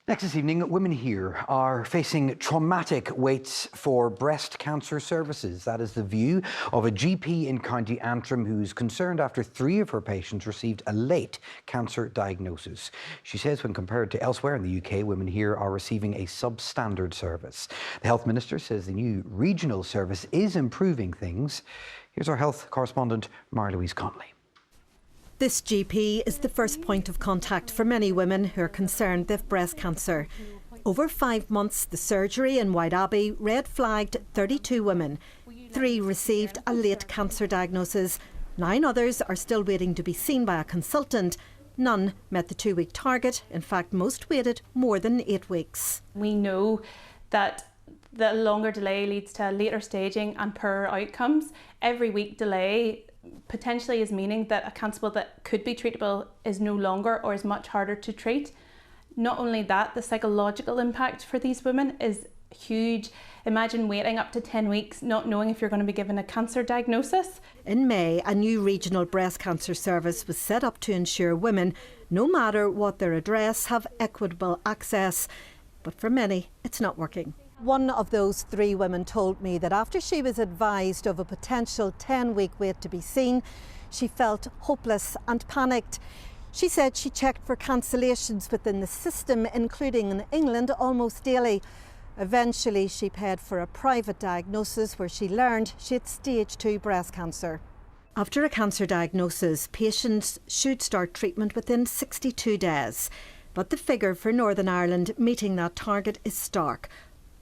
Next this evening, women here are facing traumatic waits for breast cancer services. That is the view of a GP in County Antrim who's concerned after 3 of her patients received a late cancer diagnosis. She says when compared to elsewhere in the UK, women here are receiving a substandard service. The Health Minister says the new regional service is improving things. Here's our health correspondent, Mary-Louise Conley. This GP is the first point of contact for many women who are concerned they've breast cancer. Over 5 months, the surgery in Whiteabbey red flagged 32 women. 3 received a late cancer diagnosis. 9 others are still waiting to be seen by a consultant. None met the 2-week target. In fact, most waited more than 8 weeks. We know that the longer delay leads to later staging and poorer outcomes. Every week delay potentially is meaning that a cancer that could be treatable is no longer or is much harder to treat. Not only that, the psychological impact for these women is huge. Imagine waiting up to 10 weeks not knowing if you're going to be given a cancer diagnosis. In May, a new regional breast cancer service was set up to ensure women, no matter what their address, have equitable access. But for many, it's not working. One of those 3 women told me that after she was advised of a potential 10-week wait to be seen, she felt hopeless and panicked. She said she checked for cancellations within the system, including in England, almost daily. Eventually, she paid for a private diagnosis where she learned she had stage 2 breast cancer. After a cancer diagnosis, patients should start treatment within 62 days. But the figure for Northern Ireland meeting that target is stark.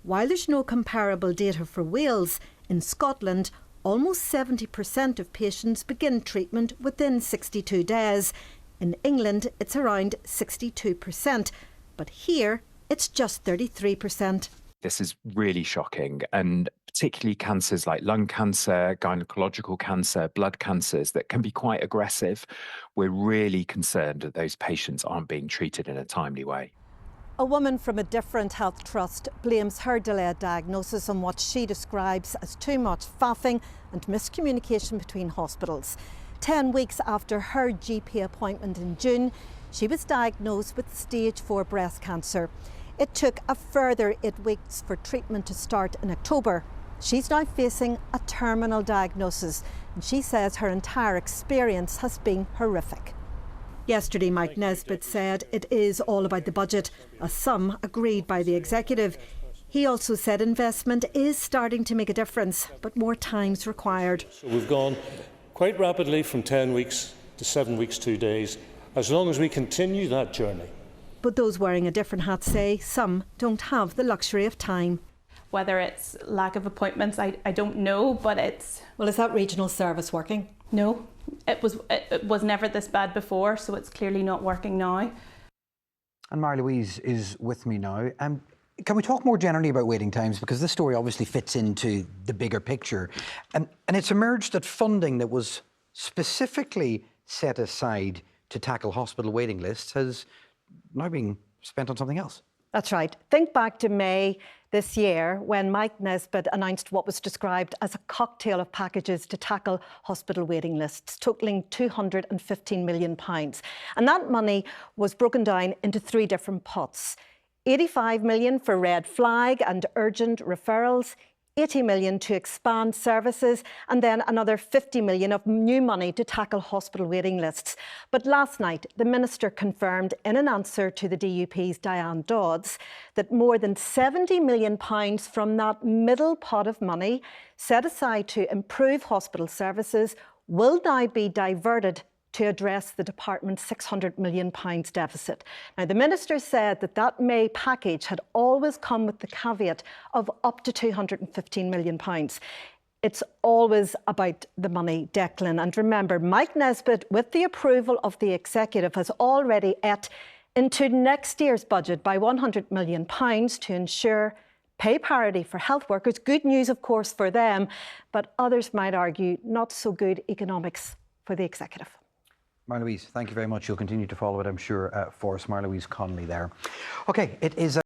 While there's no comparable data for Wales, in Scotland, almost 70% of patients begin treatment within 62 days. In England, it's around 62%, but here it's just 33%. This is really shocking, and particularly cancers like lung cancer, gynecological cancer, blood cancers that can be quite aggressive. We're really concerned that those patients aren't being treated in a timely way. A woman from a different health trust blames her delayed diagnosis on what she describes as too much faffing and miscommunication between hospitals. 10 weeks after her GP appointment in June, she was diagnosed with stage 4 breast cancer. It took a further 8 weeks for treatment to start in October. She's now facing a terminal diagnosis, and she says her entire experience has been horrific. Yesterday, Mike Nesbitt said it is all about the budget, a sum agreed by the executive. He also said investment is starting to make a difference, but more time's required. So we've gone quite rapidly from 10 weeks to 7 weeks, 2 days, as long as we continue that journey. But those wearing a different hat say some don't have the luxury of time. Whether it's lack of appointments, I don't know, but it's... Well, is that regional service working? No, it was never this bad before, so it's clearly not working now. And Mary-Louise is with me now. Can we talk more generally about waiting times? Because this story obviously fits into the bigger picture. And it's emerged that funding that was specifically set aside to tackle hospital waiting lists has now been spent on something else. That's right. Think back to May this year when Mike Nesbitt announced what was described as a cocktail of packages to tackle hospital waiting lists, totalling £215 million. And that money was broken down into 3 different pots. 85 million for red flag and urgent referrals, 80 million to expand services, and then another 50 million of new money to tackle hospital waiting lists. But last night, the Minister confirmed in an answer to the DUP's Diane Dodds that more than £70 million from that middle pot of money set aside to improve hospital services will now be diverted to address the department's £600 million deficit. Now, the Minister said that that May package had always come with the caveat of up to £215 million. It's always about the money, Declan. And remember, Mike Nesbitt, with the approval of the executive, has already ate into next year's budget by £100 million to ensure pay parity for health workers. Good news, of course, for them, but others might argue not so good economics for the executive. Mary-Louise, thank you very much. You'll continue to follow it, I'm sure, for us. Mary-Louise Conley there. OK, it is...